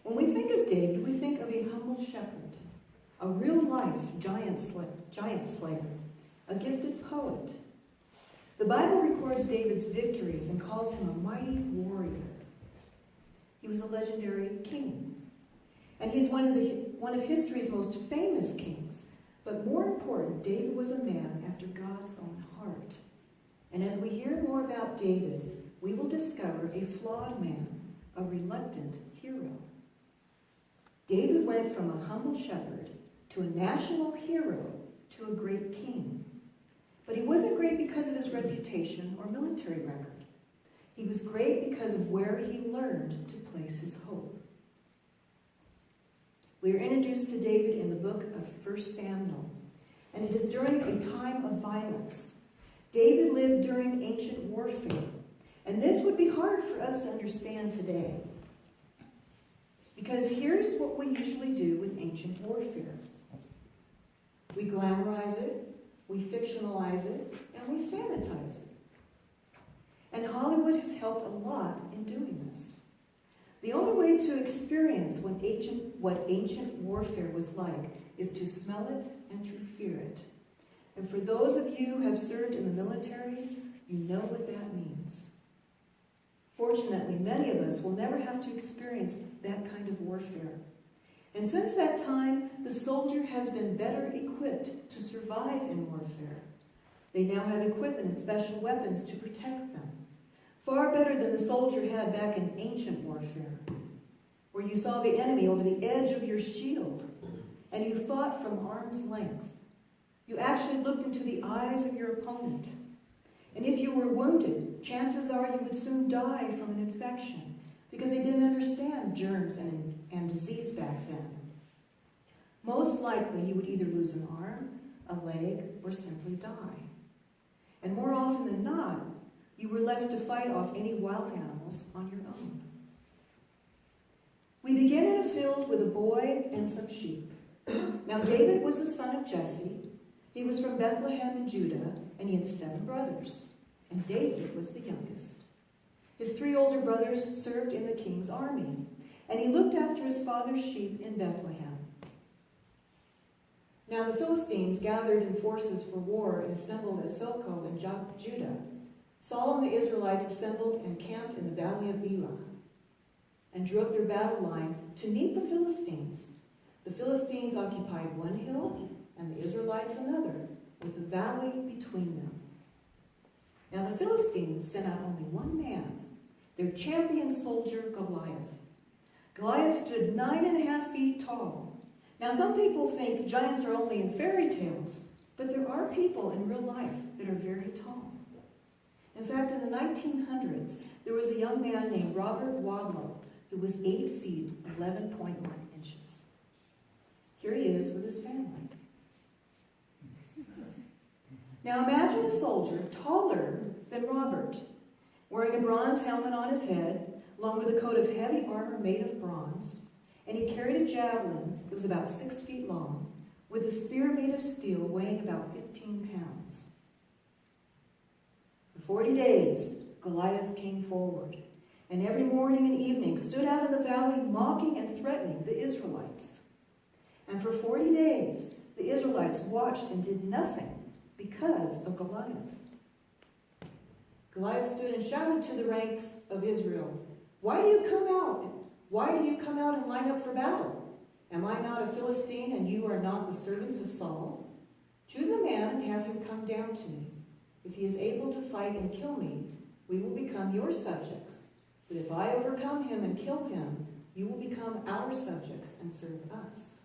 When we think of David, we think of a humble shepherd, a real-life giant slayer, a gifted poet. The Bible records David's victories and calls him a mighty warrior. He was a legendary king, and he's one of history's most famous kings. But more important, David was a man after God's own heart. And as we hear more about David, we will discover a flawed man, a reluctant hero. David went from a humble shepherd to a national hero to a great king. But he wasn't great because of his reputation or military record. He was great because of where he learned to place his hope. We are introduced to David in the book of 1 Samuel, and it is during a time of violence. David lived during ancient warfare, and this would be hard for us to understand today. Because here's what we usually do with ancient warfare. We glamorize it, we fictionalize it, and we sanitize it. And Hollywood has helped a lot in doing this. The only way to experience what ancient warfare was like is to smell it and to fear it. And for those of you who have served in the military, you know what that means. Fortunately, many of us will never have to experience that kind of warfare. And since that time, the soldier has been better equipped to survive in warfare. They now have equipment and special weapons to protect them. Far better than the soldier had back in ancient warfare, where you saw the enemy over the edge of your shield, and you fought from arm's length. You actually looked into the eyes of your opponent. And if you were wounded, chances are you would soon die from an infection, because they didn't understand germs and disease back then. Most likely, you would either lose an arm, a leg, or simply die. And more often than not, you were left to fight off any wild animals on your own. We begin in a field with a boy and some sheep. Now, David was the son of Jesse. He was from Bethlehem in Judah, and he had 7 brothers, and David was the youngest. His 3 older brothers served in the king's army, and he looked after his father's sheep in Bethlehem. Now the Philistines gathered in forces for war and assembled at Socoh in Judah. Saul and the Israelites assembled and camped in the valley of Elah and drew up their battle line to meet the Philistines. The Philistines occupied one hill and the Israelites another, with the valley between them. Now the Philistines sent out only one man, their champion soldier Goliath. Goliath stood 9.5 feet tall. Now some people think giants are only in fairy tales, but there are people in real life that are very tall. In fact, in the 1900s, there was a young man named Robert Wadlow who was 8 feet 11.1 inches. Here he is with his family. Now imagine a soldier taller than Robert, wearing a bronze helmet on his head, along with a coat of heavy armor made of bronze, and he carried a javelin that was about 6 feet long, with a spear made of steel weighing about 15 pounds. For 40 days, Goliath came forward, and every morning and evening stood out in the valley mocking and threatening the Israelites. And for 40 days, the Israelites watched and did nothing because of Goliath. Goliath stood and shouted to the ranks of Israel, "Why do you come out? Why do you come out and line up for battle? Am I not a Philistine and you are not the servants of Saul? Choose a man and have him come down to me. If he is able to fight and kill me, we will become your subjects. But if I overcome him and kill him, you will become our subjects and serve us."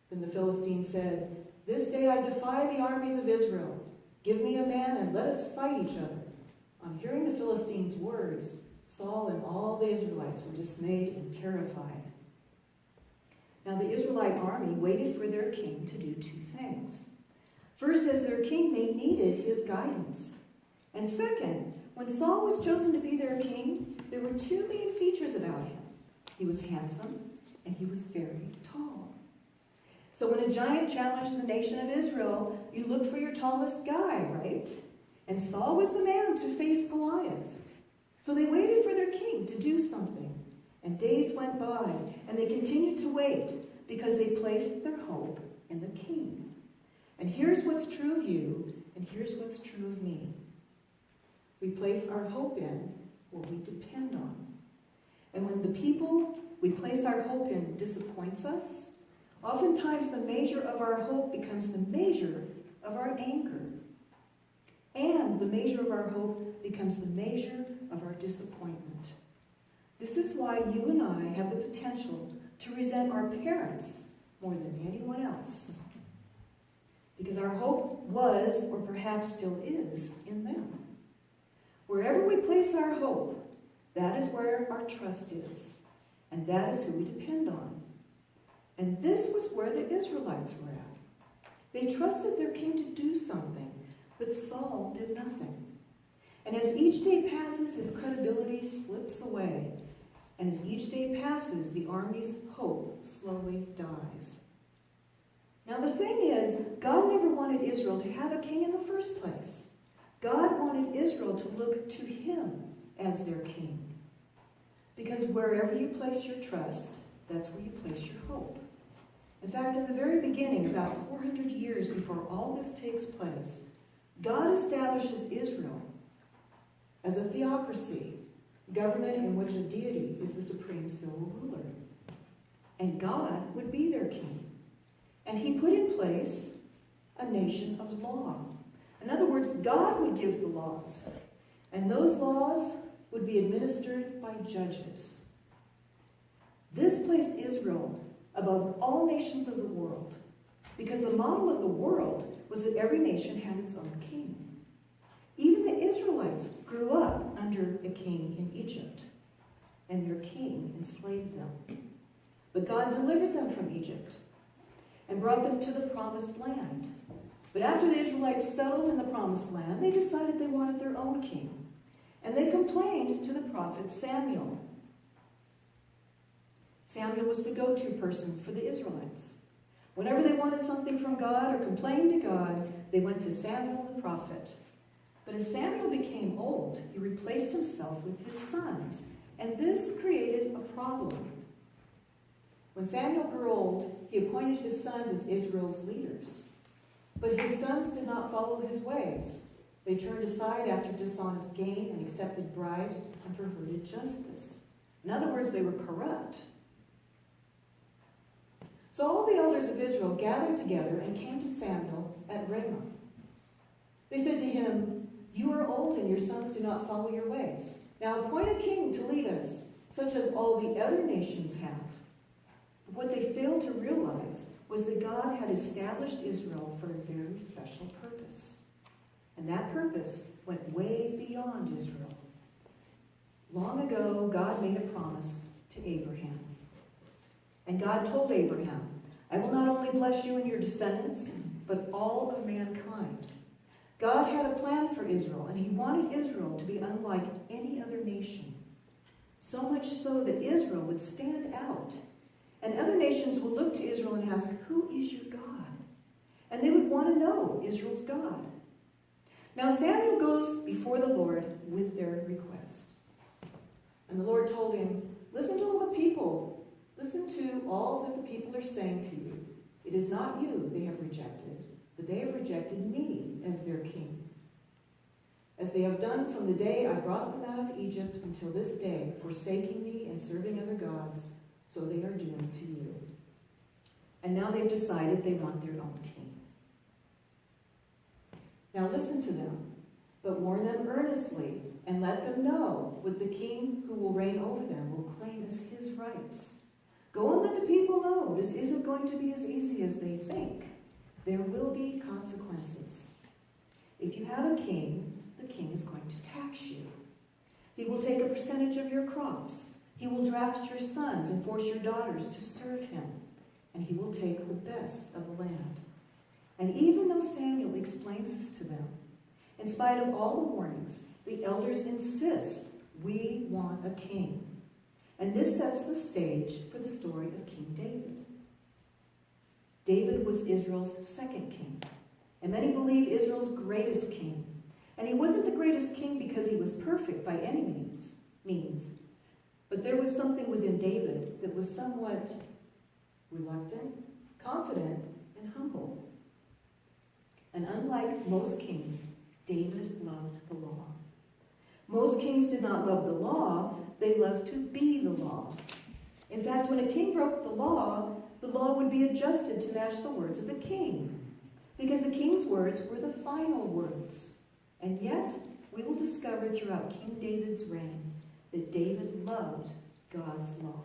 Then the Philistines said, "This day I defy the armies of Israel. Give me a man and let us fight each other." On hearing the Philistines' words, Saul and all the Israelites were dismayed and terrified. Now the Israelite army waited for their king to do 2 things. First, as their king, they needed his guidance. And second, when Saul was chosen to be their king, there were 2 main features about him. He was handsome and he was very tall. So when a giant challenged the nation of Israel, you look for your tallest guy, right? And Saul was the man to face Goliath. So they waited for their king to do something. And days went by, and they continued to wait because they placed their hope in the king. And here's what's true of you, and here's what's true of me. We place our hope in what we depend on. And when the people we place our hope in disappoints us, oftentimes the measure of our hope becomes the measure of our anger. And the measure of our hope becomes the measure of our disappointment. This is why you and I have the potential to resent our parents more than anyone else. Because our hope was, or perhaps still is, in them. Wherever we place our hope, that is where our trust is. And that is who we depend on. And this was where the Israelites were at. They trusted their king to do something, but Saul did nothing. And as each day passes, his credibility slips away. And as each day passes, the army's hope slowly dies. Now the thing is, God never wanted Israel to have a king in the first place. God wanted Israel to look to him as their king. Because wherever you place your trust, that's where you place your hope. In fact, in the very beginning, about 400 years before all this takes place, God establishes Israel as a theocracy, government in which a deity is the supreme civil ruler. And God would be their king. And he put in place a nation of law. In other words, God would give the laws. And those laws would be administered by judges. This placed Israel above all nations of the world, because the model of the world was that every nation had its own king. Even the Israelites grew up under a king in Egypt, and their king enslaved them. But God delivered them from Egypt and brought them to the promised land. But after the Israelites settled in the promised land, they decided they wanted their own king. And they complained to the prophet Samuel. Samuel was the go-to person for the Israelites. Whenever they wanted something from God or complained to God, they went to Samuel the prophet. But as Samuel became old, he replaced himself with his sons, and this created a problem. When Samuel grew old, he appointed his sons as Israel's leaders. But his sons did not follow his ways. They turned aside after dishonest gain and accepted bribes and perverted justice. In other words, they were corrupt. So all the elders of Israel gathered together and came to Samuel at Ramah. They said to him, "You are old and your sons do not follow your ways. Now appoint a king to lead us, such as all the other nations have." But what they failed to realize was that God had established Israel for a very special purpose. And that purpose went way beyond Israel. Long ago, God made a promise to Abraham. And God told Abraham, "I will not only bless you and your descendants, but all of mankind." God had a plan for Israel, and he wanted Israel to be unlike any other nation. So much so that Israel would stand out. And other nations would look to Israel and ask, "Who is your God?" And they would want to know Israel's God. Now Samuel goes before the Lord with their request. And the Lord told him, "Listen to all the people. Listen to all that the people are saying to you. It is not you they have rejected, but they have rejected me as their king. As they have done from the day I brought them out of Egypt until this day, forsaking me and serving other gods, so they are doing to you." And now they've decided they want their own king. Now listen to them, but warn them earnestly, and let them know what the king who will reign over them will claim as his rights. Go and let the people know this isn't going to be as easy as they think. There will be consequences. If you have a king, the king is going to tax you. He will take a percentage of your crops. He will draft your sons and force your daughters to serve him. And he will take the best of the land. And even though Samuel explains this to them, in spite of all the warnings, the elders insist, "We want a king." And this sets the stage for the story of King David. David was Israel's second king, and many believe Israel's greatest king. And he wasn't the greatest king because he was perfect by any means, But there was something within David that was somewhat reluctant, confident, and humble. And unlike most kings, David loved the law. Most kings did not love the law, they loved to be the law. In fact, when a king broke the law would be adjusted to match the words of the king, because the king's words were the final words. And yet, we will discover throughout King David's reign that David loved God's law.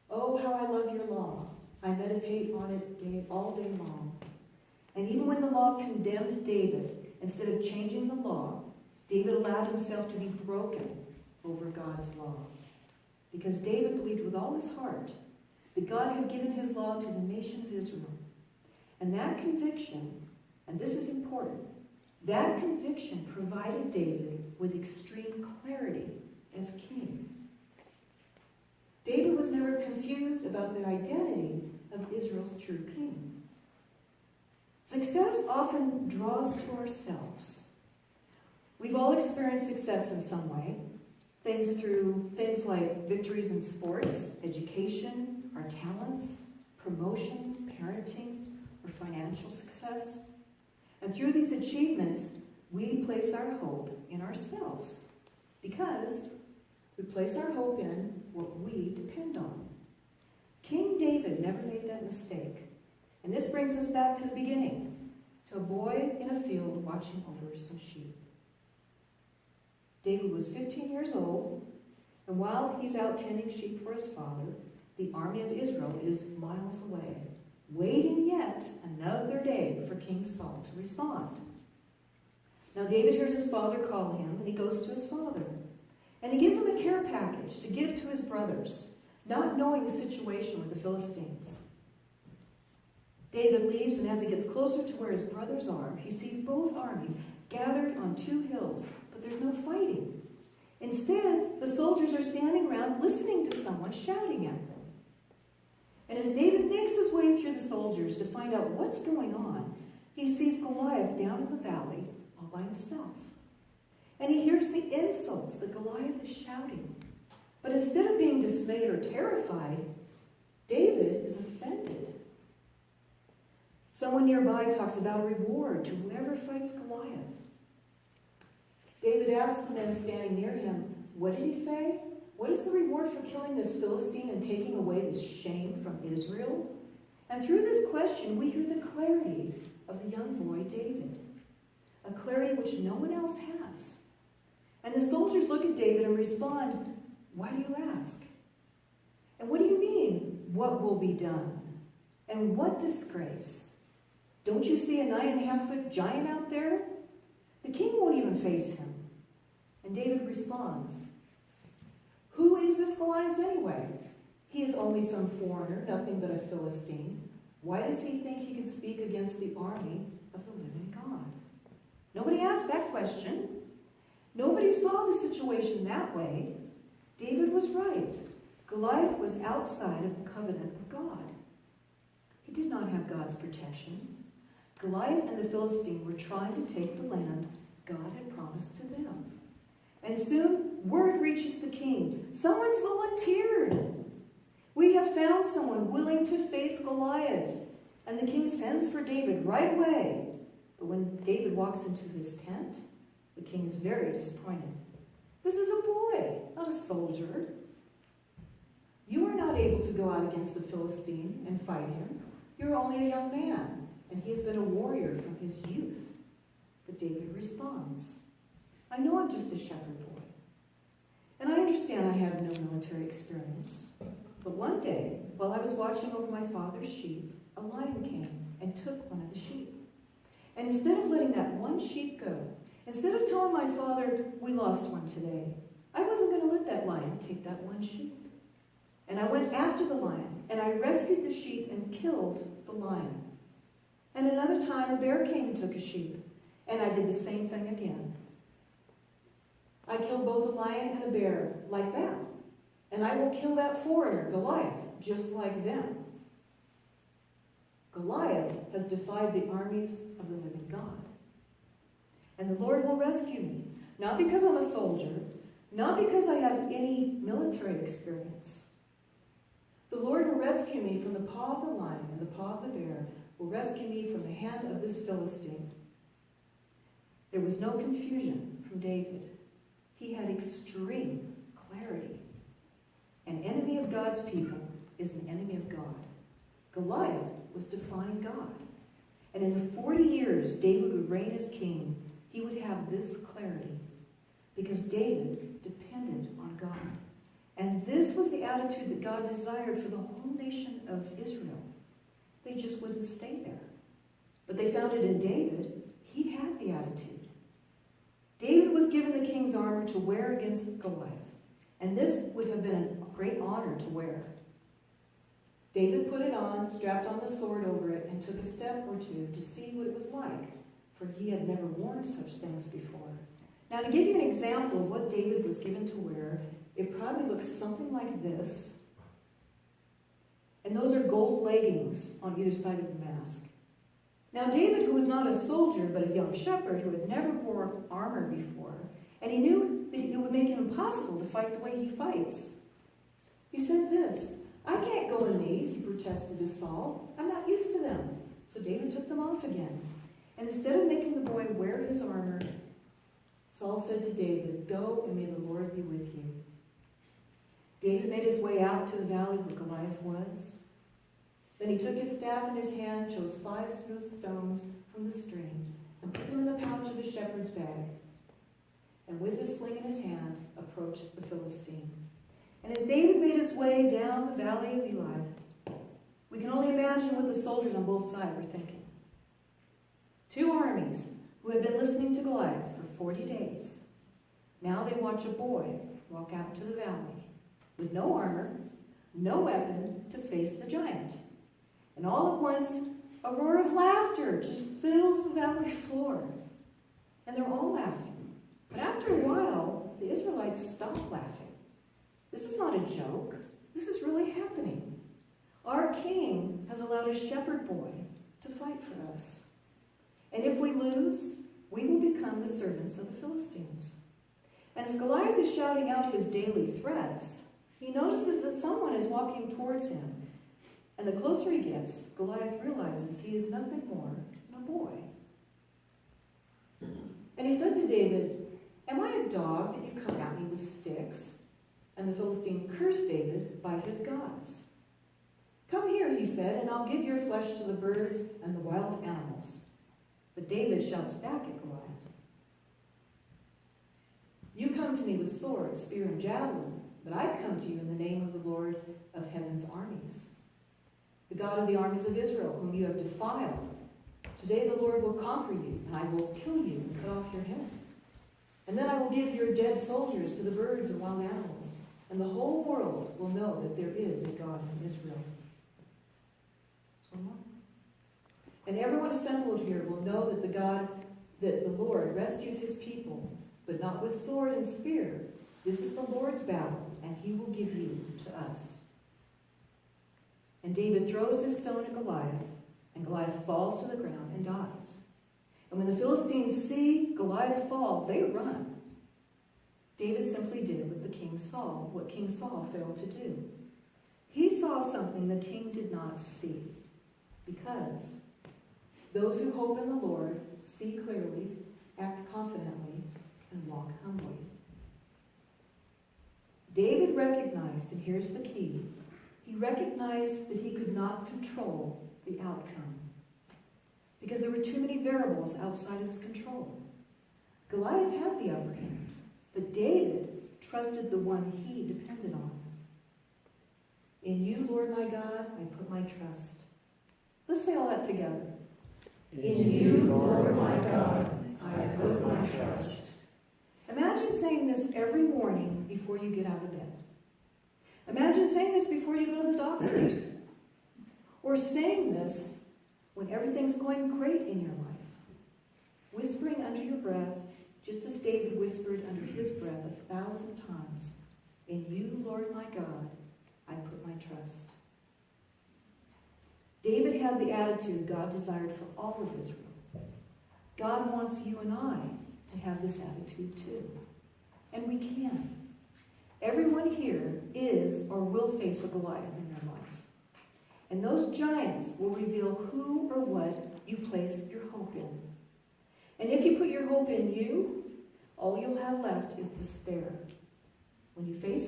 Oh, how I love your law. I meditate on it all day long. And even when the law condemned David, instead of changing the law, David allowed himself to be broken over God's law. Because David believed with all his heart that God had given his law to the nation of Israel. And that conviction, and this is important, that conviction provided David with extreme clarity as king. David was never confused about the identity of Israel's true king. Success often draws to ourselves. We've all experienced success in some way. Things like victories in sports, education, our talents, promotion, parenting, or financial success. And through these achievements, we place our hope in ourselves because we place our hope in what we depend on. King David never made that mistake. And this brings us back to the beginning, to a boy in a field watching over some sheep. David was 15 years old, and while he's out tending sheep for his father, the army of Israel is miles away, waiting yet another day for King Saul to respond. Now David hears his father call him, and he goes to his father. And he gives him a care package to give to his brothers, not knowing the situation with the Philistines. David leaves, and as he gets closer to where his brothers are, he sees both armies gathered on two hills, but there's no fighting. Instead, the soldiers are standing around listening to someone shouting at them. And as David makes his way through the soldiers to find out what's going on, he sees Goliath down in the valley all by himself. And he hears the insults that Goliath is shouting. But instead of being dismayed or terrified, David is offended. Someone nearby talks about a reward to whoever fights Goliath. David asks the men standing near him, what did he say? What is the reward for killing this Philistine and taking away this shame from Israel? And through this question, we hear the clarity of the young boy David, a clarity which no one else has. And the soldiers look at David and respond, why do you ask? And what do you mean, what will be done? And what disgrace? Don't you see a 9.5-foot giant out there? The king won't even face him. And David responds, who is this Goliath anyway? He is only some foreigner, nothing but a Philistine. Why does he think he can speak against the army of the living God? Nobody asked that question. Nobody saw the situation that way. David was right. Goliath was outside of the covenant of God. He did not have God's protection. Goliath and the Philistine were trying to take the land God had promised to them. And soon, word reaches the king. Someone's volunteered. We have found someone willing to face Goliath. And the king sends for David right away. But when David walks into his tent, the king is very disappointed. This is a boy, not a soldier. You are not able to go out against the Philistine and fight him. You're only a young man, and he has been a warrior from his youth. But David responds, I know I'm just a shepherd boy. And I understand I have no military experience. But one day, while I was watching over my father's sheep, a lion came and took one of the sheep. And instead of letting that one sheep go, instead of telling my father, we lost one today, I wasn't going to let that lion take that one sheep. And I went after the lion, and I rescued the sheep and killed the lion. And another time, a bear came and took a sheep, and I did the same thing again. I killed both a lion and a bear like that. And I will kill that foreigner, Goliath, just like them. Goliath has defied the armies of the living God. And the Lord will rescue me, not because I'm a soldier, not because I have any military experience. The Lord will rescue me from the paw of the lion and the paw of the bear, will rescue me from the hand of this Philistine. There was no confusion from David. He had extreme clarity. An enemy of God's people is an enemy of God. Goliath was defying God. And in the 40 years David would reign as king, he would have this clarity because David depended on God. And this was the attitude that God desired for the whole nation of Israel. They just wouldn't stay there. But they found it in David. He had the attitude. David was given the king's armor to wear against Goliath. And this would have been a great honor to wear. David put it on, strapped on the sword over it, and took a step or two to see what it was like, for he had never worn such things before. Now, to give you an example of what David was given to wear, it probably looks something like this. And those are gold leggings on either side of the mask. Now, David, who was not a soldier, but a young shepherd who had never worn armor before, and he knew that it would make him impossible to fight the way he fights. He said this, "I can't go in these," he protested to Saul. "I'm not used to them." So David took them off again. And instead of making the boy wear his armor, Saul said to David, "Go, and may the Lord be with you." David made his way out to the valley where Goliath was. Then he took his staff in his hand, chose 5 smooth stones from the stream, and put them in the pouch of his shepherd's bag. And with his sling in his hand, approached the Philistine. And as David made his way down the valley of Elah, we can only imagine what the soldiers on both sides were thinking. 2 armies who had been listening to Goliath for 40 days. Now they watch a boy walk out to the valley with no armor, no weapon to face the giant. And all at once, a roar of laughter just fills the valley floor. And they're all laughing. But after a while, the Israelites stop laughing. This is not a joke. This is really happening. Our king has allowed a shepherd boy to fight for us. And if we lose, we will become the servants of the Philistines. And as Goliath is shouting out his daily threats, he notices that someone is walking towards him. And the closer he gets, Goliath realizes he is nothing more than a boy. And he said to David, "Am I a dog that you come at me with sticks?" And the Philistine cursed David by his gods. "Come here," he said, "and I'll give your flesh to the birds and the wild animals." But David shouts back at Goliath, "You come to me with sword, spear, and javelin, but I come to you in the name of the Lord of heaven's armies, the God of the armies of Israel, whom you have defiled. Today the Lord will conquer you, and I will kill you and cut off your head. And then I will give your dead soldiers to the birds and wild animals, and the whole world will know that there is a God in Israel." And everyone assembled here will know that the Lord rescues his people, but not with sword and spear. This is the Lord's battle, and he will give you to us. And David throws his stone at Goliath, and Goliath falls to the ground and dies. And when the Philistines see Goliath fall, they run. David simply did what King Saul failed to do. He saw something the king did not see, because those who hope in the Lord see clearly, act confidently, and walk humbly. David recognized, and here's the key, he recognized that he could not control the outcome because there were too many variables outside of his control. Goliath had the upper hand, but David trusted the one he depended on. In you, Lord my God, I put my trust. Let's say all that together. In you, Lord my God, I put my trust. Imagine saying this every morning before you get out of bed. Imagine saying this before you go to the doctor's. Or saying this when everything's going great in your life. Whispering under your breath, just as David whispered under his breath 1,000 times. In you, Lord my God, I put my trust. David had the attitude God desired for all of Israel. God wants you and I to have this attitude too. And we can. Everyone here is or will face a Goliath in their life. And those giants will reveal who or what you place your hope in. And if you put your hope in you, all you'll have left is despair. When you face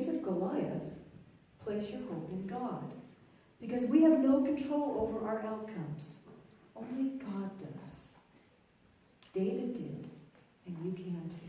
a Goliath, place your hope in God. Because we have no control over our outcomes. Only God does. David did, and you can too.